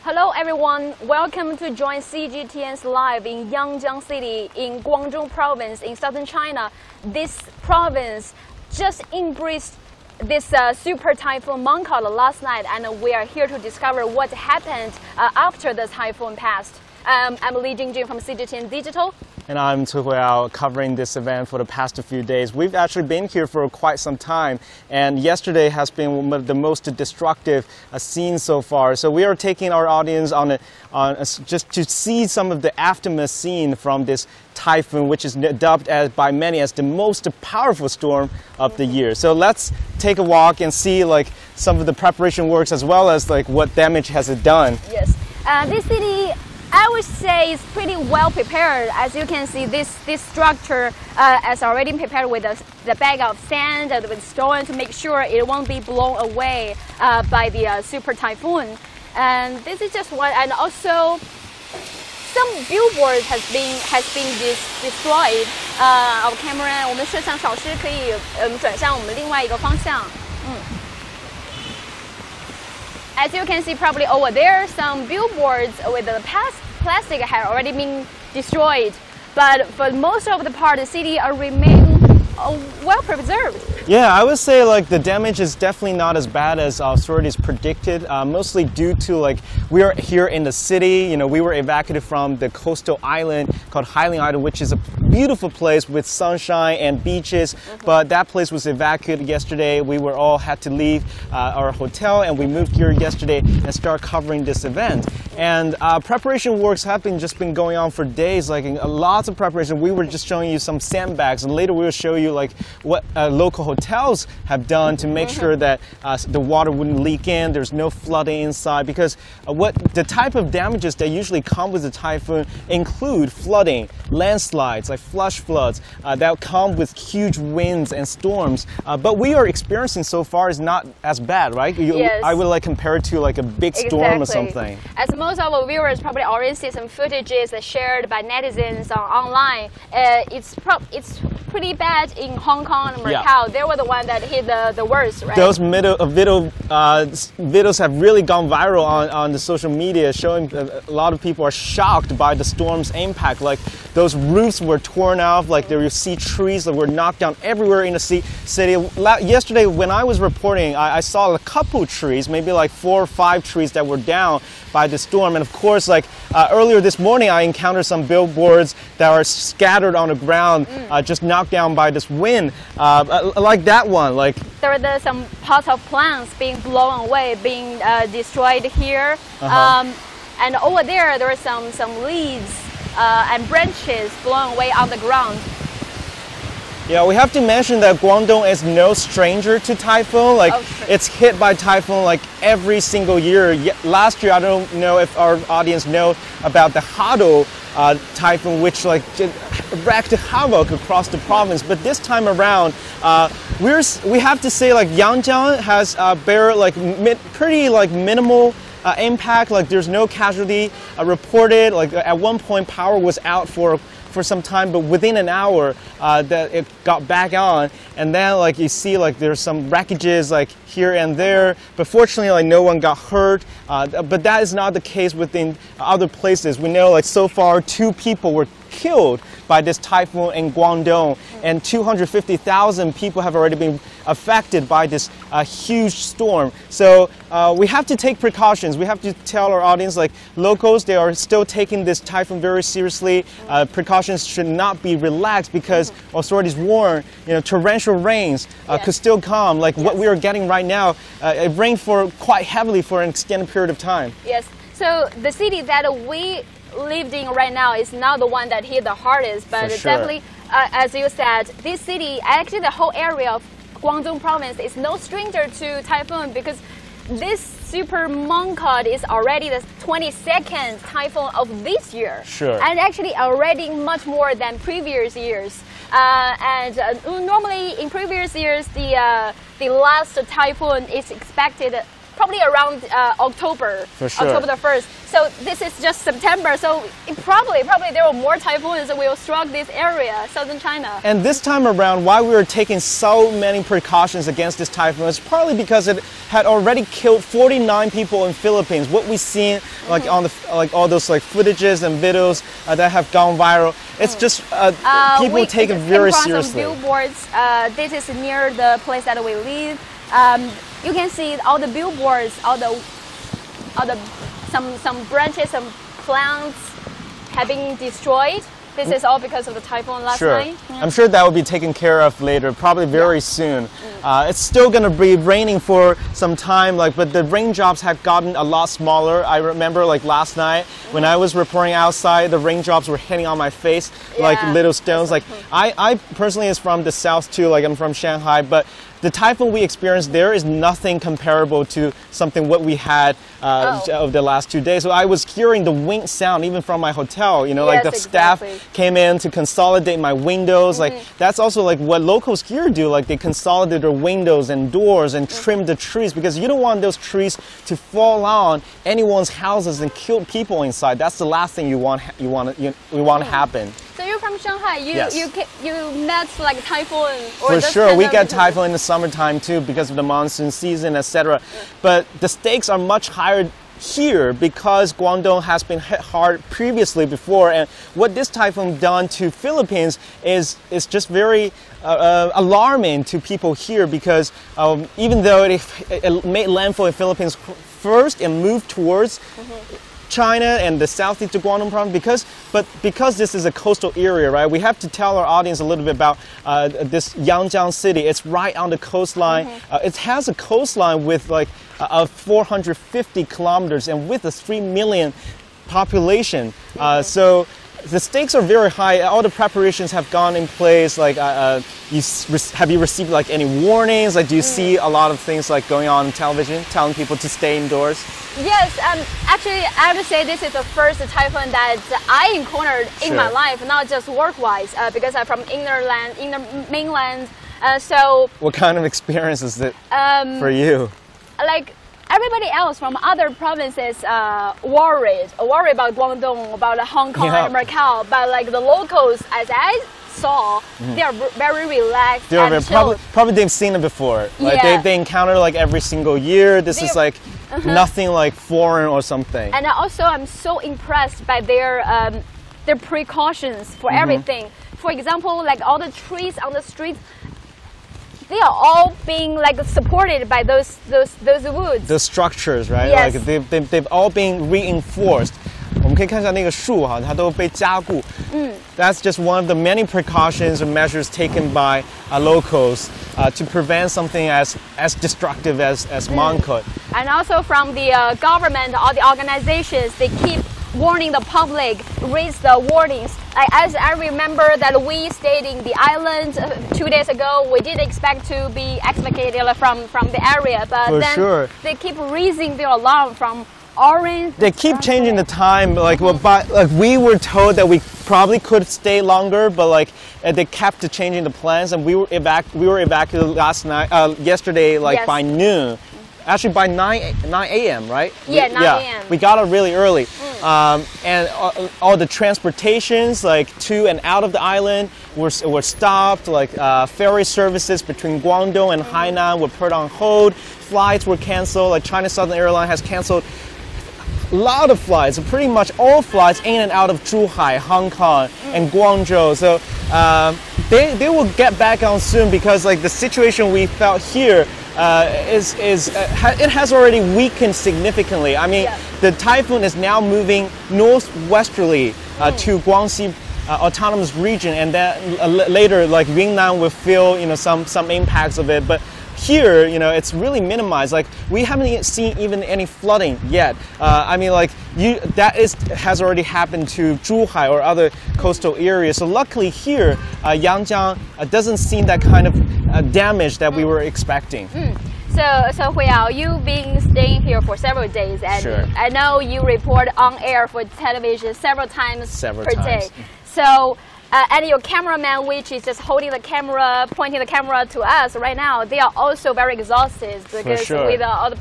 Hello everyone, welcome to join CGTN's live in Yangjiang City in Guangdong province in southern China. This province just embraced this Super Typhoon Mangkhut last night, and we are here to discover what happened after the typhoon passed. I'm Jingjing from CGTN Digital. And I'm Huiao, covering this event for the past few days. We've actually been here for quite some time, and yesterday has been one of the most destructive scenes so far. So we are taking our audience just to see some of the aftermath scene from this typhoon, which is dubbed by many as the most powerful storm of the year. So let's take a walk and see some of the preparation works as well as what damage has it done. Yes, this city, I would say, is pretty well prepared. As you can see, this structure is already prepared with the bag of sand and with stone to make sure it won't be blown away by the super typhoon. And this is just one. And also, some billboards has been destroyed. Our camera, 我们摄像老师可以转向我们另外一个方向。As you can see, probably over there, some billboards with the plastic had already been destroyed. But for most of the part, the city remain well preserved. Yeah, I would say the damage is definitely not as bad as authorities predicted, mostly due to we are here in the city. We were evacuated from the coastal island called Huiao Island, which is a beautiful place with sunshine and beaches. But that place was evacuated yesterday. We were all had to leave our hotel, and we moved here yesterday and start covering this event. And preparation works have just been going on for days, lots of preparation. We were just showing you some sandbags, and later we will show you what local hotels have done to make sure that the water wouldn't leak in, there's no flooding inside, because the type of damages that usually come with the typhoon include flooding, landslides, flash floods that come with huge winds and storms. But we are experiencing so far is not as bad, right? Yes. I would compare it to a big storm or something. As most of our viewers probably already see some footages shared by netizens online, it's pretty bad in Hong Kong and Macau. Yeah. They were the one that hit the worst, right? Those videos have really gone viral on the social media, showing a lot of people are shocked by the storm's impact. Those roofs were torn off, there you see trees that were knocked down everywhere in the city. Yesterday when I was reporting, I saw a couple trees, maybe 4 or 5 trees that were down by the storm. And of course, earlier this morning, I encountered some billboards that are scattered on the ground, just knocked down by this wind, like that one. There were some pots of plants being blown away, being destroyed here. And over there were some leaves and branches blown away on the ground. Yeah, we have to mention that Guangdong is no stranger to typhoon. It's hit by typhoon every single year. Last year, I don't know if our audience know about the Huiao typhoon, which wreaked havoc across the province. But this time around, we have to say Yangjiang has bear pretty minimal impact. There's no casualty reported. At one point, power was out for some time, but within an hour that it got back on, and then you see there's some wreckages here and there, but fortunately no one got hurt, but that is not the case within other places. We know so far 2 people were killed by this typhoon in Guangdong, and 250,000 people have already been affected by this huge storm. So we have to take precautions. We have to tell our audience, locals, they are still taking this typhoon very seriously. Precautions should not be relaxed because authorities warn, torrential rains could still come, what we are getting right now. It rained quite heavily for an extended period of time. Yes, so the city that we lived in right now is not the one that hit the hardest, but definitely, as you said, this city, actually the whole area of Guangdong province is no stranger to typhoon, because this Super Mangkhut is already the 22nd typhoon of this year. Sure. And actually already much more than previous years. Normally in previous years, the last typhoon is expected probably around October. For sure. October the 1st. So this is just September. So probably there were more typhoons that will struck this area, southern China. And this time around, why we were taking so many precautions against this typhoon is partly because it had already killed 49 people in Philippines. What we've seen, like on the all those like footages and videos that have gone viral, it's just people take it very seriously. Some billboards. This is near the place that we live. You can see all the billboards, some branches, some plants have been destroyed. This is all because of the typhoon last night. I'm sure that will be taken care of later, probably very soon. It's still going to be raining for some time, but the raindrops have gotten a lot smaller. I remember last night when I was reporting outside, the raindrops were hitting on my face like little stones. I personally is from the south too, I'm from Shanghai, but the typhoon we experienced there is nothing comparable to what we had over the last 2 days. So I was hearing the wind sound even from my hotel, the staff came in to consolidate my windows. That's also what locals here do. They consolidate their windows and doors and trim the trees because you don't want those trees to fall on anyone's houses and kill people inside. That's the last thing you want to happen. So you're from Shanghai. You met typhoon or for sure. We get typhoon in the summertime too because of the monsoon season, etc. But the stakes are much higher here because Guangdong has been hit hard previously before, and what this typhoon done to Philippines is just very alarming to people here because even though it made landfall in Philippines first and moved towards China and the southeast of Guangdong province, because this is a coastal area, right? We have to tell our audience a little bit about this Yangjiang City. It's right on the coastline. It has a coastline with 450 kilometers and with a 3 million population. So the stakes are very high. All the preparations have gone in place. Have you received any warnings? Do you see a lot of things going on television, telling people to stay indoors? Yes, actually, I have to say this is the first typhoon that I encountered in my life, not just work-wise, because I'm from inner mainland. So what kind of experience is it for you? Everybody else from other provinces worried about Guangdong, about Hong Kong and Macau, but the locals, as I saw, they are very relaxed. They're probably they've seen it before. They encounter every single year. This is nothing foreign or something. And also, I'm so impressed by their precautions for everything. For example, all the trees on the streets, they are all being supported by those woods. The structures, right? Yes. They've all been reinforced. 我们可以看一下那个树哈，它都被加固。That's just one of the many precautions and measures taken by locals to prevent something as destructive as Mangkhut. And also from the government, all the organizations, they keep warning the public, raise the warnings. As I remember that we stayed in the island 2 days ago, we did expect to be excavated from the area, but they keep raising the alarm from orange. They keep changing the time. We were told that we probably could stay longer, but they kept changing the plans, and we were evacuated yesterday by noon. Actually, by 9 a.m., right? Yeah, 9 a.m. We got out really early. And all the transportations, to and out of the island, were stopped. Ferry services between Guangdong and Hainan were put on hold. Flights were canceled. China Southern Airlines has canceled a lot of flights, pretty much all flights in and out of Zhuhai, Hong Kong, and Guangzhou. So they will get back on soon because the situation we felt here it has already weakened significantly. I mean, the typhoon is now moving northwesterly to Guangxi autonomous region, and then later Yunnan will feel some impacts of it. But here, it's really minimized. We haven't seen even any flooding yet. Has already happened to Zhuhai or other coastal areas. So luckily here, Yangjiang doesn't seem that kind of damage that we were expecting. So Huiao, you've been staying here for several days, and I know you report on air for television several times per day. So. And your cameraman, which is just holding the camera, pointing the camera to us right now, they are also very exhausted because with all the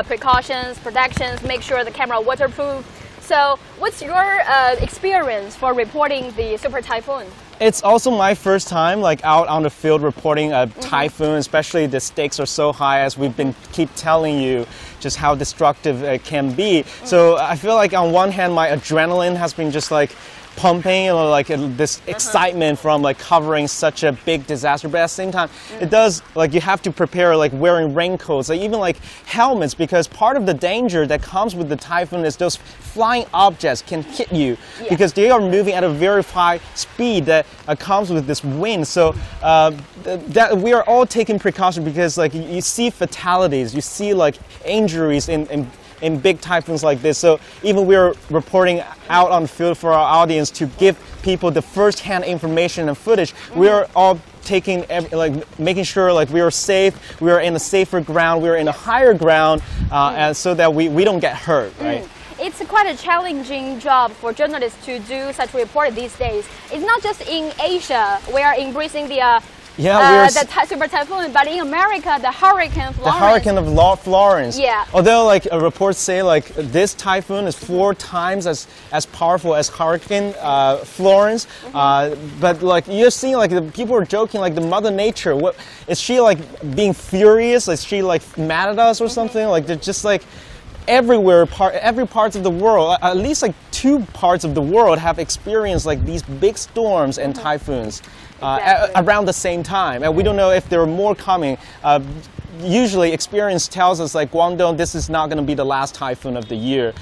precautions, protections, make sure the camera waterproof. So what's your experience for reporting the super typhoon? It's also my first time like out on the field reporting a typhoon, especially the stakes are so high as we've been keep telling you just how destructive it can be. So I feel like on one hand my adrenaline has been just like pumping, you know, like this excitement from like covering such a big disaster, but at the same time it does like you have to prepare like wearing raincoats, like even like helmets, because part of the danger that comes with the typhoon is those flying objects can hit you because they are moving at a very high speed that comes with this wind. So that we are all taking precaution because like you see fatalities, you see like injuries in big typhoons like this. So even we're reporting out on the field for our audience to give people the first-hand information and footage. We are all taking like making sure like we are safe, we are in a safer ground, we are in a higher ground, and so that we don't get hurt, right? It's quite a challenging job for journalists to do such report these days. It's not just in Asia we are embracing the super typhoon, but in America, the Hurricane Florence. The Hurricane of Florence. Yeah. Although, like reports say, like this typhoon is 4 times as powerful as Hurricane Florence. But like you're seeing, like the people are joking, like the Mother Nature. What is she like being furious? Is she like mad at us or something? Like they're just like everywhere, every part of the world, at least like 2 parts of the world have experienced like these big storms and typhoons. Around the same time, and we don't know if there are more coming. Usually experience tells us like Guangdong, this is not going to be the last typhoon of the year.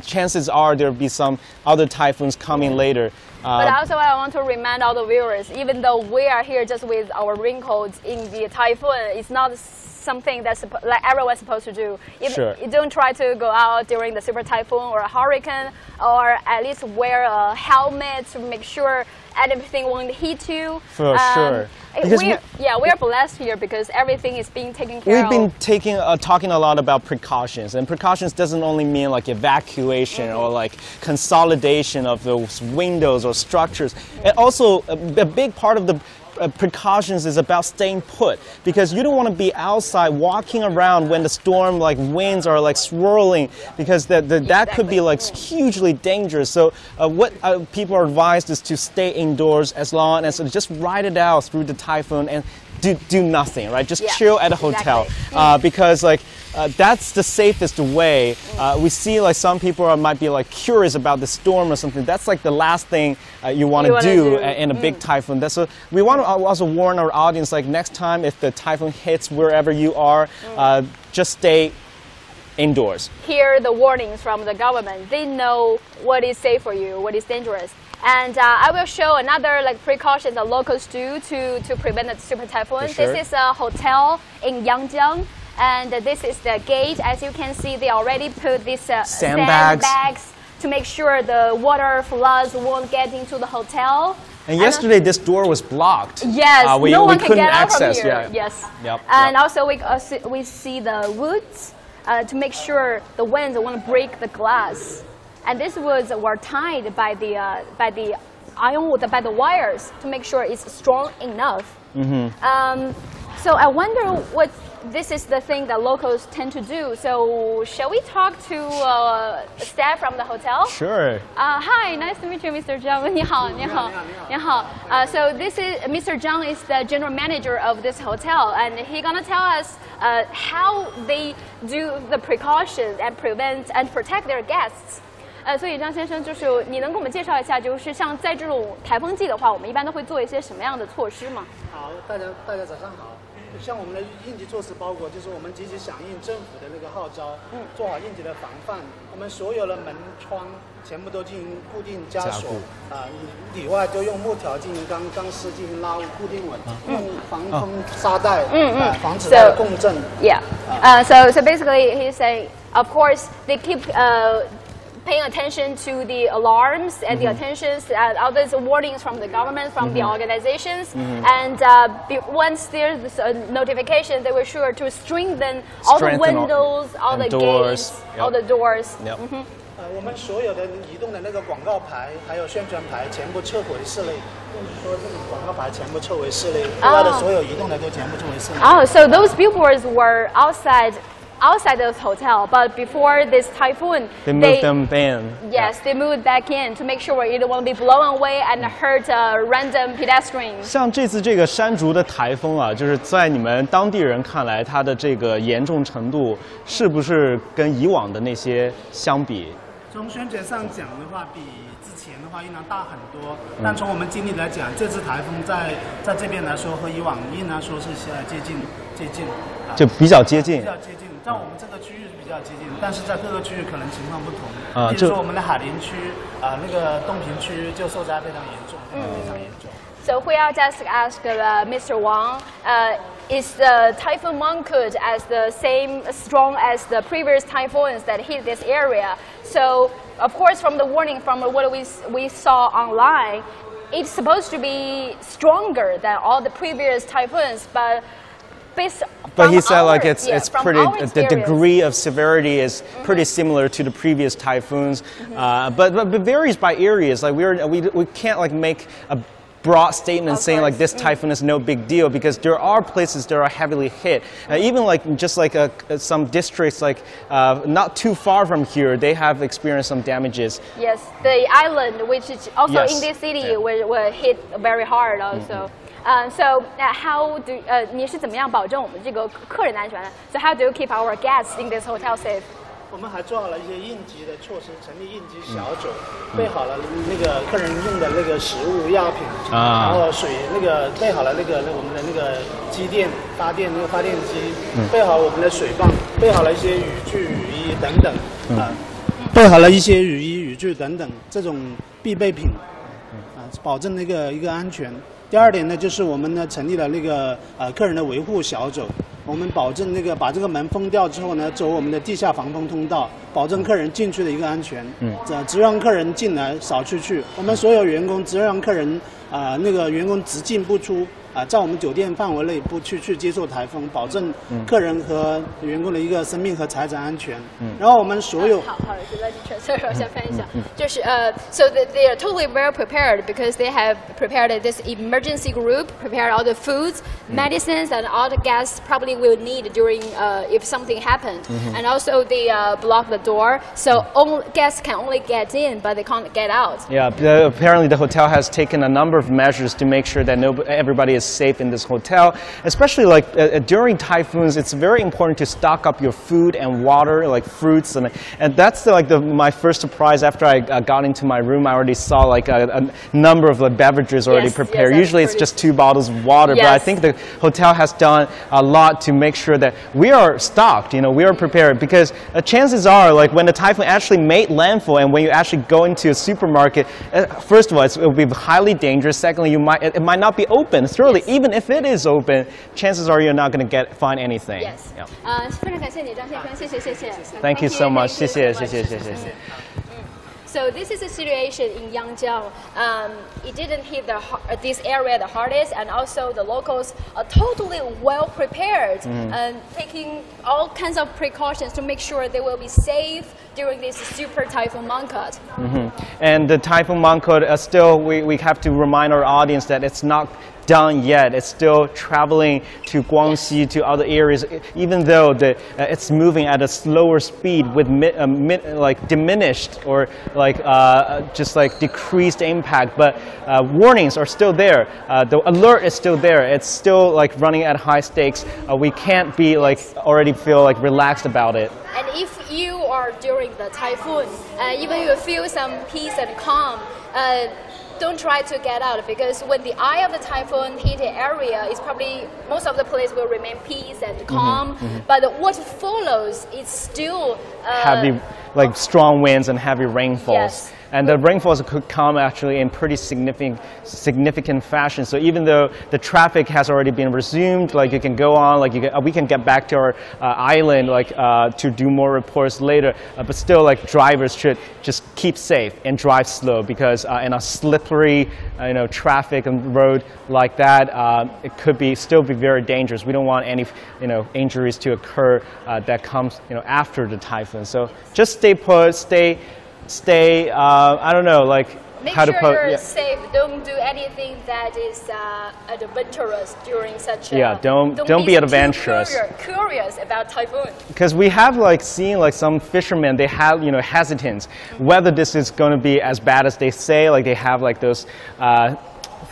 Chances are there'll be some other typhoons coming later. But also I want to remind all the viewers, even though we are here just with our raincoats in the typhoon, it's not something that's like everyone's supposed to do. You don't try to go out during the super typhoon or a hurricane, or at least wear a helmet to make sure anything won't hit you. For sure. We are blessed here because everything is being taken care of. We've been talking a lot about precautions, and precautions doesn't only mean like evacuation or like consolidation of those windows or structures. And also a big part of the precautions is about staying put, because you don't want to be outside walking around when the storm like winds are like swirling, because that could be like hugely dangerous. So what people are advised is to stay indoors as long as just ride it out through the typhoon and do nothing, right? Just chill at a hotel, because like that's the safest way. We see like some people might be like curious about the storm or something. That's like the last thing you want to do in a big typhoon. We want to also warn our audience, like next time if the typhoon hits wherever you are, just stay indoors. Hear the warnings from the government. They know what is safe for you, what is dangerous. And I will show another like precaution the locals do to prevent the super typhoon. This is a hotel in Yangjiang, and this is the gate. As you can see, they already put these sandbags to make sure the water floods won't get into the hotel. And yesterday this door was blocked. Yes, no one can get out from here. Yeah. Yes. And also we see the woods to make sure the wind won't break the glass. And this were tied by the iron wood, by the wires, to make sure it's strong enough. So I wonder what this is the thing that locals tend to do. So shall we talk to staff from the hotel? Sure. Hi, nice to meet you, Mr. Zhang. 你好, 你好, 你好. So this is Mr. Zhang is the general manager of this hotel, and he's gonna tell us how they do the precautions and prevent and protect their guests. 所以张先生，就是你能给我们介绍一下，就是像在这种台风季的话，我们一般都会做一些什么样的措施吗？好，大家早上好。像我们的应急措施包括，就是我们积极响应政府的那个号召，做好应急的防范。我们所有的门窗全部都进行固定加锁，里外都用木条进行钢丝进行拉固定稳，用防风沙袋，防止它的共振。Yeah. So basically he's saying, of course they keep paying attention to the alarms and the attentions and all these warnings from the government, from the organizations, and once there's a notification, they were sure to strengthen all the windows, all the gates, all the doors. 我们所有的移动的那个广告牌，还有宣传牌，全部撤回室内。就是说，这个广告牌全部撤回室内，户外的所有移动的都全部撤回室内。Oh, so those billboards were outside outside the hotel, but before this typhoon, they moved them in. Yes, they moved back in to make sure it won't be blown away and hurt random pedestrians. 像这次这个山竹的台风啊，就是在你们当地人看来，它的这个严重程度是不是跟以往的那些相比？从宣传上讲的话，比之前的话应当大很多。但从我们经历来讲，这次台风在这边来说和以往应当说是接近，就比较接近。比较接近，在我们这个区域是比较接近，但是在各个区域可能情况不同。比如说我们的海林区那个东平区就受灾非常严重，非常严重。So Huiao just asked Mr. Wang, is the Typhoon Mangkhut as the same strong as the previous typhoons that hit this area? So of course, from the warning from what we saw online, it's supposed to be stronger than all the previous typhoons, but he said like it's pretty, the degree of severity is pretty similar to the previous typhoons, but it varies by areas. Like we can't like make a broad statement saying like this typhoon is no big deal, because there are places that are heavily hit. Even like just like some districts like not too far from here, they have experienced some damages. Yes, the island, which is also in this city, were hit very hard also. So how do 你是怎么样保证我们这个客人的安全呢？ So how do you keep our guests in this hotel safe? 我们还做好了一些应急的措施，成立应急小组，备好了那个客人用的那个食物药品，然后水那个备好了我们的那个机电发电机，备好我们的水泵，备好了一些雨具、雨衣等等备好了一些雨衣、雨具等等这种必备品保证一个安全。第二点呢，就是我们呢成立了那个客人的维护小组。 我们保证把这个门封掉之后呢，走我们的地下防风通道，保证客人进去的一个安全。只让客人进来，少出去。我们所有员工只让客人员工只进不出。 在我们酒店范围内不去接受台风，保证客人和员工的一个生命和财产安全。然后我们所有好的，就在这儿，我想翻译一下，就是so they are totally well prepared because they have prepared this emergency group, prepared all the foods, medicines, and all the guests probably will need during if something happened. And also they block the door, so guests can only get in, but they can't get out. Yeah, apparently the hotel has taken a number of measures to make sure that everybody is safe in this hotel, especially like during typhoons. It's very important to stock up your food and water, like fruits, and that's my first surprise after I got into my room. I already saw like a number of like beverages already prepared. Yes, usually it's just 2 bottles of water, but I think the hotel has done a lot to make sure that we are stocked. You know, we are prepared, because chances are like when the typhoon actually made landfall and when you actually go into a supermarket, first of all, it will be highly dangerous. Secondly, it might not be open thoroughly. Even if it is open, chances are you're not going to find anything. Yes. 非常感谢你，张先生，谢谢。Thank you so much. 谢谢。 So this is a situation in Yangjiang. It didn't hit this area the hardest, and also the locals are totally well prepared and taking all kinds of precautions to make sure they will be safe during this Super Typhoon Mangkhut. And the Typhoon Mangkhut, still, we have to remind our audience that it's not done yet. It's still traveling to Guangxi, to other areas, even though it's moving at a slower speed with like diminished or like just like decreased impact. But warnings are still there. The alert is still there. It's still like running at high stakes. We can't be like already feel like relaxed about it. And if you are during the typhoon, even you feel some peace and calm, don't try to get out, because when the eye of the typhoon hit the area, it's probably most of the place will remain peace and calm. But what follows is still heavy, like strong winds and heavy rainfalls. Yes. And the rainfalls could come actually in pretty significant fashion. So even though the traffic has already been resumed, like you can go on, like we can get back to our island, like to do more reports later. But still, like drivers should just keep safe and drive slow, because in a slippery, traffic and road like that, it could still be very dangerous. We don't want any, injuries to occur that comes, after the typhoon. So just stay put, stay, I don't know, like Make how to sure put. you're Yeah. safe. Don't do anything that is adventurous during such. Yeah, don't be adventurous. Curious about typhoon. Because we have like seen like some fishermen, they have hesitance whether this is going to be as bad as they say. Like they have like those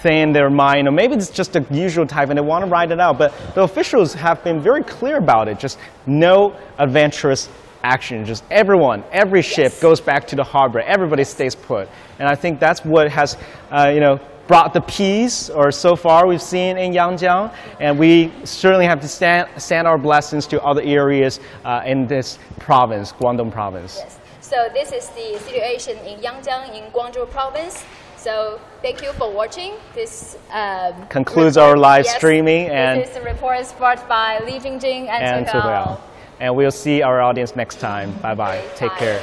thing in their mind, or maybe it's just a usual type and they want to ride it out. But the officials have been very clear about it. Just no adventurous action. Just every ship goes back to the harbor. Everybody stays put. And I think that's what has brought the peace, or so far we've seen in Yangjiang, and we certainly have to send our blessings to other areas in this province, Guangdong province. Yes. So this is the situation in Yangjiang in Guangzhou province. So thank you for watching. This concludes our live streaming. And this is the report brought by Jingjing and Huiao. And we'll see our audience next time. Bye bye. Take care.